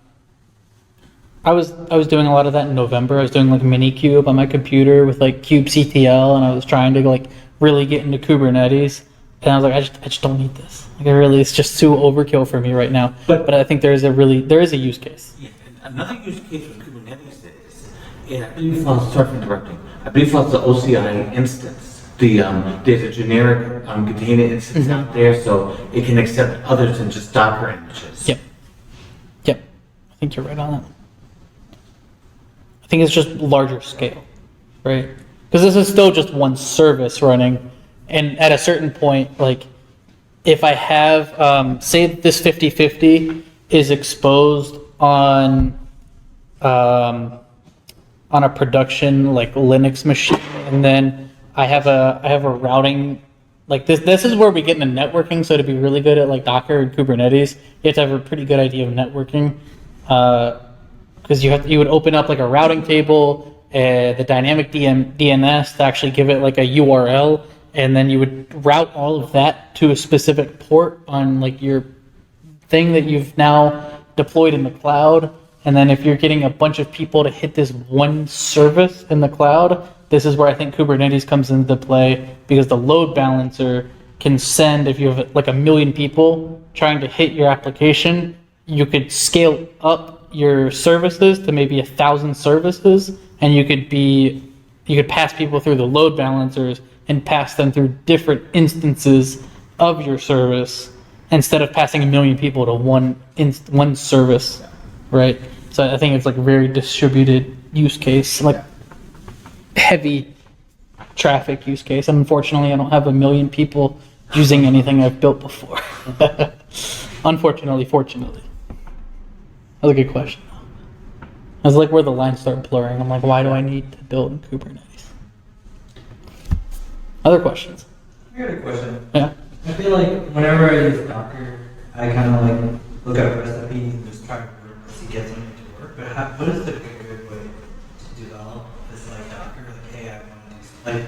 was doing a lot of that in November. I was doing like Minikube on my computer with like kubectl, and I was trying to like really get into Kubernetes. And I was like, I just don't need this. Like, it's just too overkill for me right now. But I think there is a use case. Yeah, another use case with Kubernetes is, yeah, I believe sorry for interrupting. I believe it's the OCI instance. There's a generic container instance out there, so it can accept others than just Docker images. Yep. I think you're right on that. I think it's just larger scale, right? Because this is still just one service running, and at a certain point, like if I have, say this 50/50 is exposed on a production like Linux machine, and then I have a routing like this. This is where we get into networking. So to be really good at like Docker and Kubernetes, you have to have a pretty good idea of networking, because you would open up like a routing table, the dynamic DNS to actually give it like a URL, and then you would route all of that to a specific port on like your thing that you've now deployed in the cloud. And then if you're getting a bunch of people to hit this one service in the cloud, this is where I think Kubernetes comes into play, because the load balancer can send, if you have like 1 million people trying to hit your application, you could scale up your services to maybe 1,000 services, and you could pass people through the load balancers and pass them through different instances of your service instead of passing 1 million people to one service, right? So I think it's like a very distributed use case, like heavy traffic use case. And unfortunately, I don't have 1 million people using anything I've built before. Unfortunately, fortunately. That was a good question. I was like where the lines start blurring. I'm like, why do I need to build in Kubernetes? Other questions? I got a question. Yeah. I feel like whenever I use Docker, I kind of like look at recipes and just try to work to get something to work. But what is the good way to develop this like Docker? Like, hey, I want to do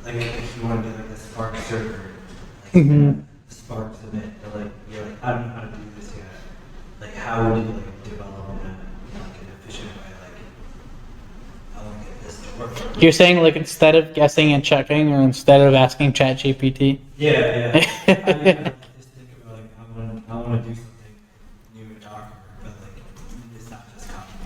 like if you want to do like a Spark server, like Spark submit, but like you're like, I don't know how to do this yet. Like, how would you You're saying like instead of guessing and checking, or instead of asking ChatGPT? Yeah. I just think about like I want to do something new in Docker, but like it's not just copy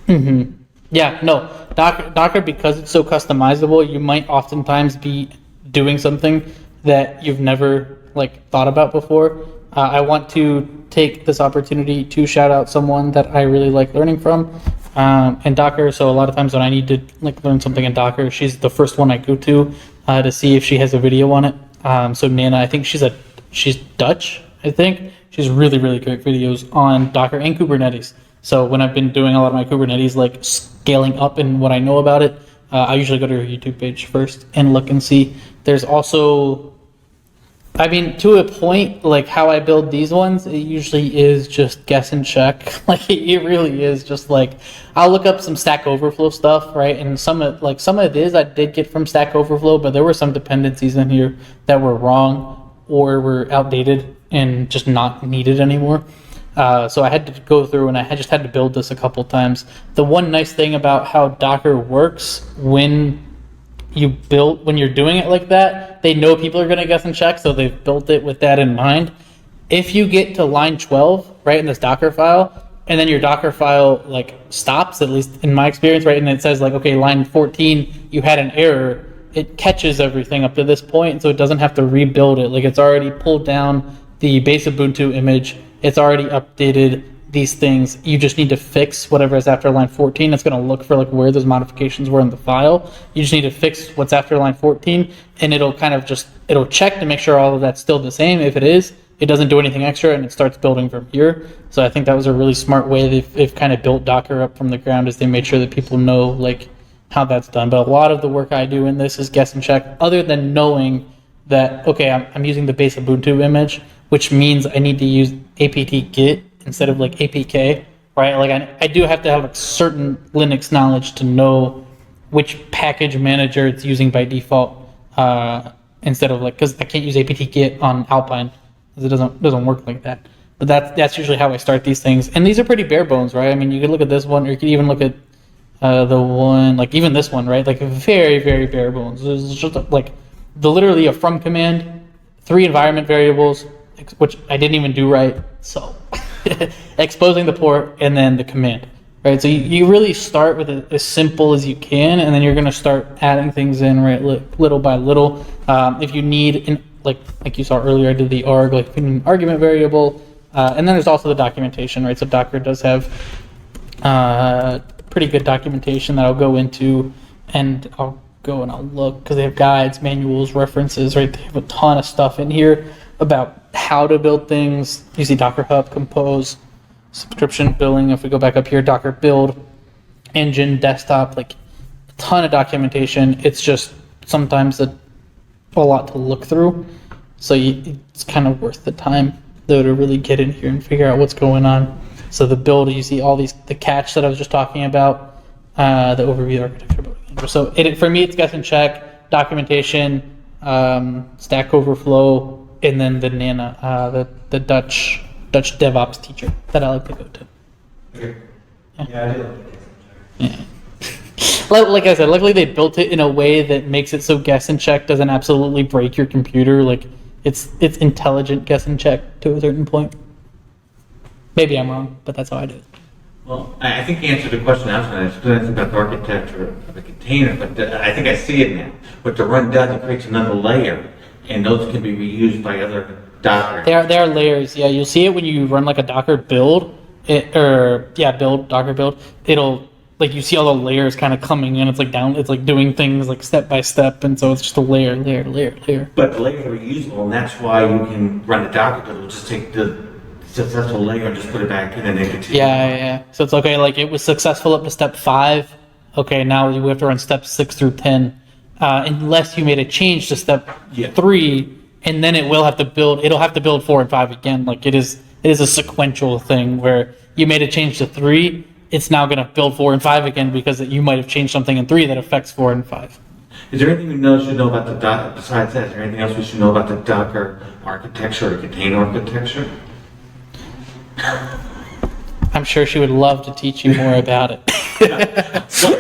and paste. Yeah, no. Docker, because it's so customizable, you might oftentimes be doing something that you've never like thought about before. I want to take this opportunity to shout out someone that I really like learning from in Docker. So a lot of times when I need to like learn something in Docker, she's the first one I go to see if she has a video on it. So Nana, I think she's Dutch. I think she's really great videos on Docker and Kubernetes. So when I've been doing a lot of my Kubernetes, like scaling up and what I know about it, I usually go to her YouTube page first and look and see. There's also, I mean, to a point, like how I build these ones, it usually is just guess and check. Like it really is just like, I'll look up some Stack Overflow stuff, right? And some of this I did get from Stack Overflow, but there were some dependencies in here that were wrong or were outdated and just not needed anymore. So I had to go through and I just had to build this a couple times. The one nice thing about how Docker works when you're doing it like that, they know people are going to guess and check, so they've built it with that in mind. If you get to line 12, right, in this Docker file, and then your Docker file like stops, at least in my experience, right, and it says like, okay, line 14, you had an error, it catches everything up to this point, so it doesn't have to rebuild it. Like it's already pulled down the base Ubuntu image, it's already updated these things. You just need to fix whatever is after line 14. It's going to look for like where those modifications were in the file. You just need to fix what's after line 14, and it'll kind of it'll check to make sure all of that's still the same. If it is, it doesn't do anything extra, and it starts building from here. So I think that was a really smart way they've kind of built Docker up from the ground, is they made sure that people know like how that's done. But a lot of the work I do in this is guess and check, other than knowing that, okay, I'm using the base Ubuntu image, which means I need to use apt-get instead of like apk, right? Like I do have to have like certain Linux knowledge to know which package manager it's using by default, instead of like, because I can't use apt-get on Alpine, because it doesn't work like that. But that's usually how I start these things, and these are pretty bare bones, right? I mean, you could look at this one, or you could even look at the one, like even this one, right? Like very bare bones. There's just like literally a from command, 3 environment variables, which I didn't even do right, so exposing the port, and then the command, right? So you really start with as simple as you can, and then you're going to start adding things in, right, little by little. If you need, like you saw earlier, I did the arg, like an argument variable, and then there's also the documentation, right? So Docker does have pretty good documentation that I'll go into, and I'll go and I'll look, because they have guides, manuals, references, right? They have a ton of stuff in here about how to build things. You see Docker Hub, Compose, subscription billing. If we go back up here, Docker build, engine, desktop, like a ton of documentation. It's just sometimes a lot to look through. So it's kind of worth the time though to really get in here and figure out what's going on. So the build, you see all the catch that I was just talking about, the overview architecture building. So for me, it's guess and check, documentation, Stack Overflow, and then the Nana, the Dutch DevOps teacher that I like to go to. Okay. Yeah, I do like Yeah. Like I said, luckily they built it in a way that makes it so guess and check doesn't absolutely break your computer. Like it's intelligent guess and check to a certain point. Maybe I'm wrong, but that's how I do it. Well, I think you answered the question I was going to ask. It's about the architecture of a container, but I think I see it now. What the run does, it creates another layer, and those can be reused by other Docker. They are layers. Yeah, you'll see it when you run like a Docker build, Docker build. It'll, like, you see all the layers kind of coming in. It's like it's like doing things like step by step, and so it's just a layer. But the layers are reusable, and that's why you can run a Docker build. It'll just take the successful layer and just put it back in, and then continue. Yeah. So it's okay. Like it was successful up to step 5. Okay, now we have to run steps 6 through 10, unless you made a change to step 3, and then it'll have to build 4 and 5 again. Like it is a sequential thing where you made a change to 3, it's now going to build 4 and 5 again because you might have changed something in 3 that affects 4 and 5. Is there anything we should know about the Docker, besides that? Is there anything else we should know about the Docker architecture or container architecture? I'm sure she would love to teach you more about it. Sorry.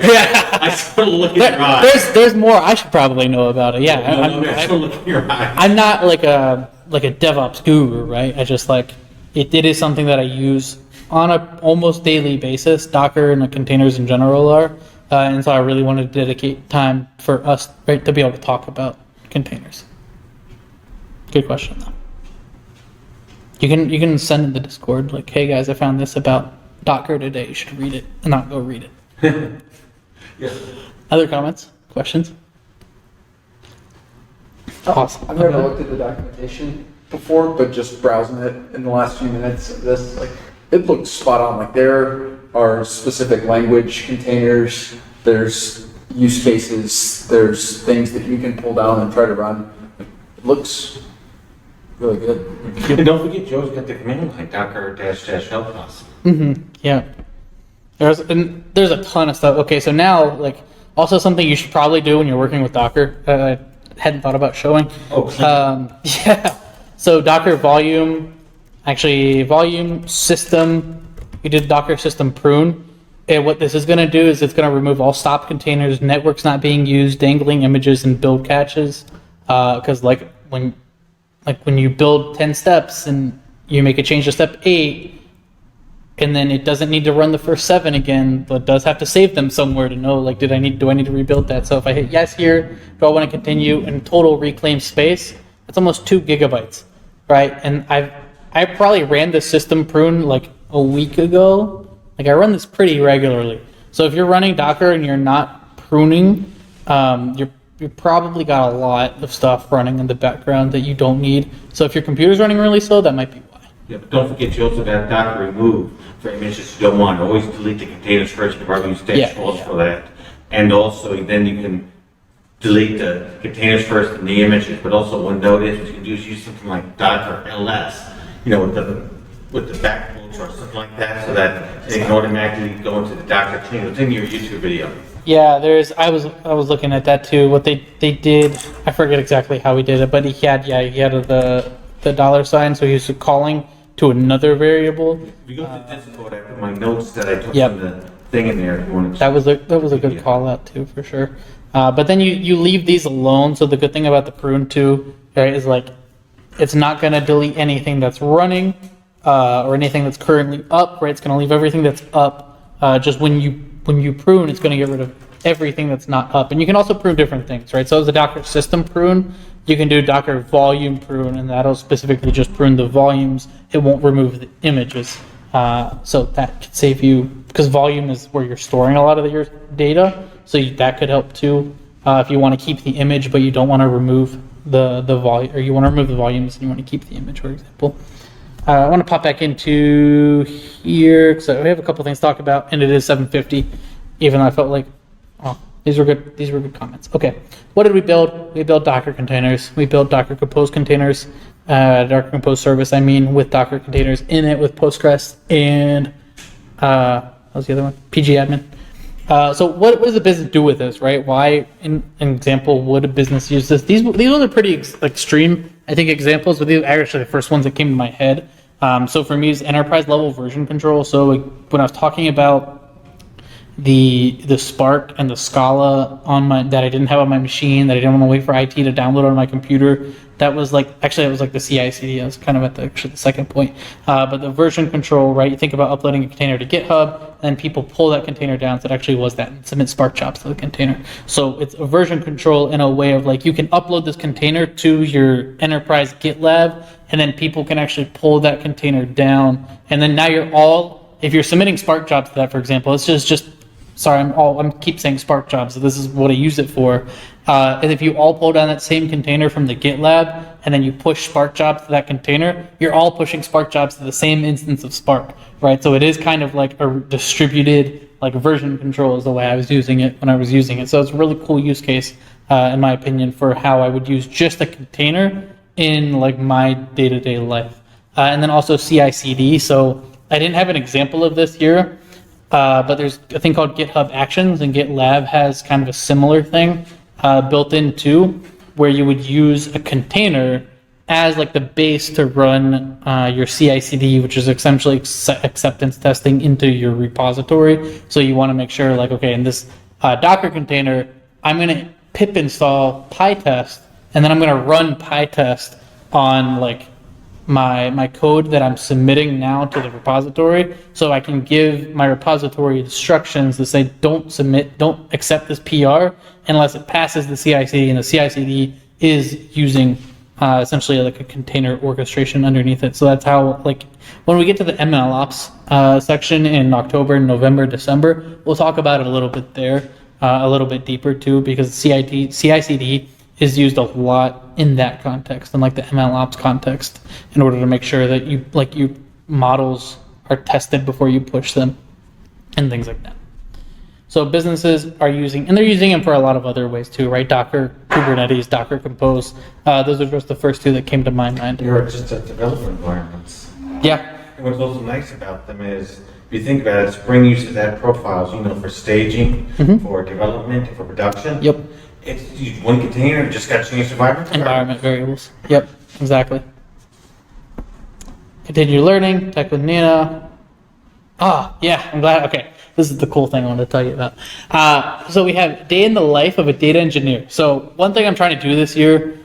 I sort of look at your eyes. there's more I should probably know about it. Yeah, I sort of look at your eyes. I'm not like a DevOps guru, right? I just like it is something that I use on a almost daily basis. Docker and the containers in general are, and so I really wanted to dedicate time for us, right, to be able to talk about containers. Good question though. You can send in the Discord like, hey guys, I found this about Docker today. You should read it, and not go read it. Yeah. Other comments, questions? Awesome. I've never looked at the documentation before, but just browsing it in the last few minutes of this, like, it looks spot on. Like, there are specific language containers, there's use cases, there's things that you can pull down and try to run. It looks really good. And don't forget, Joe's got the command line, docker-help us. Yeah. There's a ton of stuff. Okay, so now, like, also something you should probably do when you're working with Docker, I hadn't thought about showing. Yeah. So Docker volume system, you did Docker system prune. And what this is going to do is it's going to remove all stop containers, networks not being used, dangling images, and build caches. Because like when you build 10 steps and you make a change to step 8, and then it doesn't need to run the first 7 again, but it does have to save them somewhere to know, like, do I need to rebuild that? So if I hit yes here, do I want to continue, and total reclaimed space, it's almost 2 gigabytes, right? And I probably ran the system prune like a week ago. Like, I run this pretty regularly. So if you're running Docker and you're not pruning, you probably got a lot of stuff running in the background that you don't need. So if your computer's running really slow, that might be why. Yeah, but don't forget, you also got Docker remove for images you don't want. Always delete the containers first. You probably use controls for that. And also, then you can delete the containers first and the images. But also, one note is what you can do is use something like Docker ls, with the backbolts or something like that, so that they can automatically go into the Docker clean. It's in your YouTube video. Yeah, I was looking at that too. What they did, I forget exactly how he did it, but he had the $sign, so he was calling to another variable. If you go to Discord, I put my notes that I took from the thing in there. If you want to that was a good call out too, for sure. But then you leave these alone. So the good thing about the prune too, right, is like it's not going to delete anything that's running or anything that's currently up. Right, it's going to leave everything that's up. Just when you prune, it's going to get rid of everything that's not up. And you can also prune different things, right? So as a Docker system prune, you can do Docker volume prune, and that'll specifically just prune the volumes. It won't remove the images. So that could save you, because volume is where you're storing a lot of your data. So that could help too. If you want to keep the image, but you don't want to remove the volume, or you want to remove the volumes and you want to keep the image, for example. I want to pop back into here because we have a couple things to talk about, and it is 7:50. Even though I felt like, oh, these were good comments. Okay, what did we build? We built Docker containers. We built Docker Compose containers, Docker Compose service. I mean, with Docker containers in it, with Postgres and what was the other one? pgadmin. So what does the business do with this, right? Why, in an example, would a business use this? These ones are pretty extreme, I think, examples, but these are actually the first ones that came to my head. So for me, it's enterprise level version control. So when I was talking about the Spark and the Scala that I didn't have on my machine, that I didn't want to wait for IT to download on my computer, that was like the CI/CD. I was kind of at the second point. But the version control, right? You think about uploading a container to GitHub, and people pull that container down. So it actually was that, and submit Spark jobs to the container. So it's a version control in a way of like you can upload this container to your enterprise GitLab, and then people can actually pull that container down. And then now if you're submitting Spark jobs to that, for example, it's just sorry, I'm keep saying Spark jobs, so this is what I use it for. And if you all pull down that same container from the GitLab, and then you push Spark jobs to that container, you're all pushing Spark jobs to the same instance of Spark, right? So it is kind of like a distributed, like version control is the way I was using it when I was using it. So it's a really cool use case, in my opinion, for how I would use just a container in like my day-to-day life. And then also CI/CD. So I didn't have an example of this here, but there's a thing called GitHub Actions, and GitLab has kind of a similar thing built in too, where you would use a container as like the base to run your CI/CD, which is essentially acceptance testing into your repository. So you want to make sure, like, okay, in this Docker container, I'm going to pip install PyTest, and then I'm going to run PyTest on like my code that I'm submitting now to the repository, so I can give my repository instructions to say don't accept this PR unless it passes the CI/CD, and the CI/CD is using essentially like a container orchestration underneath it. So that's how, like, when we get to the MLOps section in October, November, December, we'll talk about it a little bit there, a little bit deeper too, because CI/CD is used a lot in that context and like the MLOps context, in order to make sure that your models are tested before you push them and things like that. So businesses are using, and they're using them for a lot of other ways too, right? Docker, Kubernetes, Docker Compose. Those are just the first two that came to my mind. They're just developer environments. Yeah. And what's also nice about them is, if you think about it, Spring uses that profiles, for staging, for development, for production. Yep. It's used one container, just got to change the Environment variables. Yep, exactly. Continue learning, tech with Nina. Yeah, I'm glad. Okay, this is the cool thing I wanted to tell you about. So we have day in the life of a data engineer. So one thing I'm trying to do this year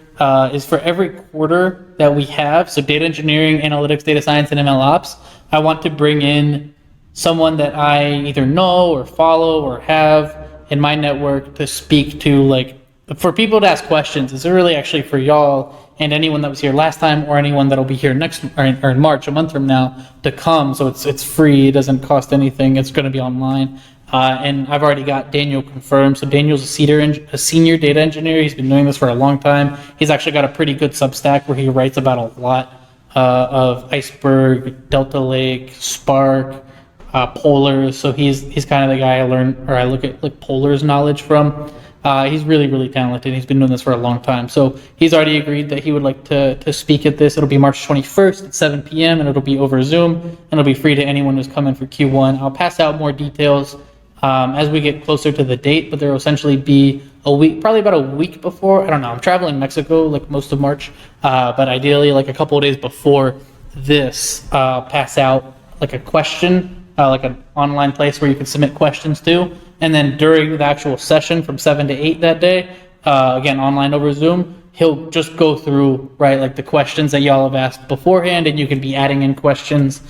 is for every quarter that we have, so data engineering, analytics, data science, and MLOps, I want to bring in someone that I either know or follow or have in my network to speak to, like, for people to ask questions. It's really actually for y'all and anyone that was here last time, or anyone that'll be here next or in March, a month from now, to come. So it's free. It doesn't cost anything. It's going to be online. And I've already got Daniel confirmed. So Daniel's a senior data engineer. He's been doing this for a long time. He's actually got a pretty good Substack where he writes about a lot of Iceberg, Delta Lake, Spark, Polars. So he's kind of the guy I look at like Polars knowledge from. He's really, really talented. He's been doing this for a long time. So he's already agreed that he would like to speak at this. It'll be March 21st at 7 p.m. and it'll be over Zoom, and it'll be free to anyone who's coming for Q1. I'll pass out more details as we get closer to the date, but there will essentially be a week, probably about a week before. I don't know. I'm traveling Mexico like most of March, but ideally like a couple of days before this, pass out like a question, like an online place where you can submit questions to. And then during the actual session from 7 to 8 that day, again, online over Zoom, he'll just go through, right, like the questions that y'all have asked beforehand, and you can be adding in questions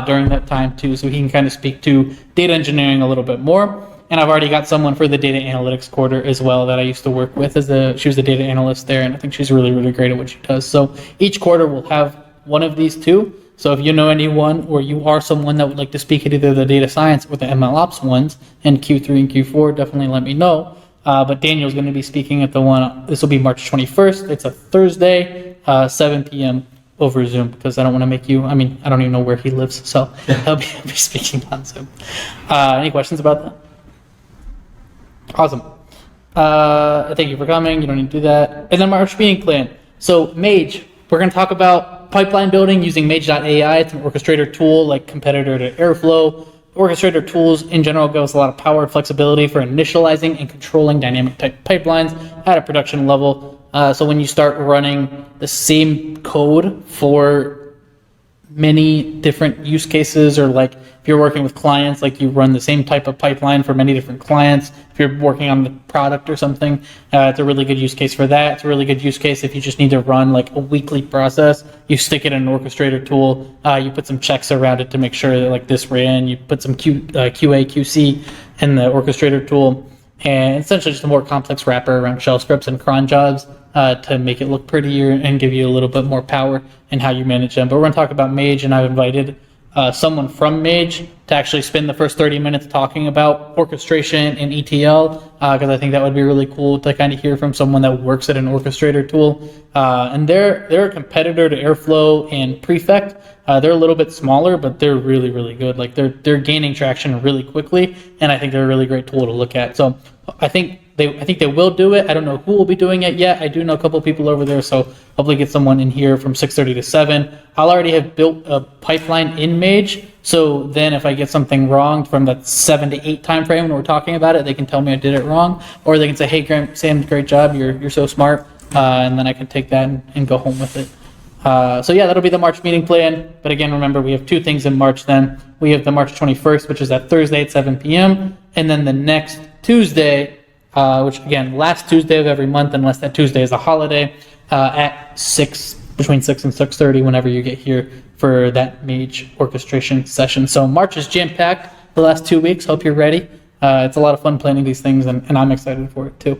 during that time too, so he can kind of speak to data engineering a little bit more. And I've already got someone for the data analytics quarter as well that I used to work with. She was a data analyst there, and I think she's really, really great at what she does. So each quarter we'll have one of these two. So if you know anyone, or you are someone that would like to speak at either the data science or the MLOps ones in Q3 and Q4, definitely let me know. But Daniel's going to be speaking at the one, this will be March 21st. It's a Thursday, 7 p.m. over Zoom, because I don't want to make I don't even know where he lives, so he'll be speaking on Zoom. Any questions about that? Awesome. Thank you for coming. You don't need to do that. And then March meeting plan. So Mage, we're going to talk about pipeline building using Mage.ai. It's an orchestrator tool like competitor to Airflow. Orchestrator tools in general give us a lot of power and flexibility for initializing and controlling dynamic type pipelines at a production level. So when you start running the same code for many different use cases, or like if you're working with clients, like you run the same type of pipeline for many different clients. If you're working on the product or something, it's a really good use case for that. It's a really good use case if you just need to run like a weekly process. You stick it in an orchestrator tool. You put some checks around it to make sure that like this ran. You put some QA, QC in the orchestrator tool, and essentially just a more complex wrapper around shell scripts and cron jobs to make it look prettier and give you a little bit more power in how you manage them. But we're going to talk about Mage, and I've invited someone from Mage to actually spend the first 30 minutes talking about orchestration and ETL, because I think that would be really cool to kind of hear from someone that works at an orchestrator tool. And they're a competitor to Airflow and Prefect. They're a little bit smaller, but they're really, really good. Like they're gaining traction really quickly, and I think they're a really great tool to look at. So I think they will do it. I don't know who will be doing it yet. I do know a couple people over there, so hopefully get someone in here from 6:30 to 7. I'll already have built a pipeline in Mage, so then if I get something wrong from that 7 to 8 time frame when we're talking about it, they can tell me I did it wrong, or they can say, "Hey, Sam, great job. You're so smart," and then I can take that and go home with it. So yeah, that'll be the March meeting plan. But again, remember, we have 2 things in March then. We have the March 21st, which is that Thursday at 7 p.m. And then the next Tuesday, which again, last Tuesday of every month, unless that Tuesday is a holiday, at 6, between 6 and 6:30, whenever you get here for that mage orchestration session. So March is jam-packed the last 2 weeks. Hope you're ready. It's a lot of fun planning these things, and I'm excited for it too.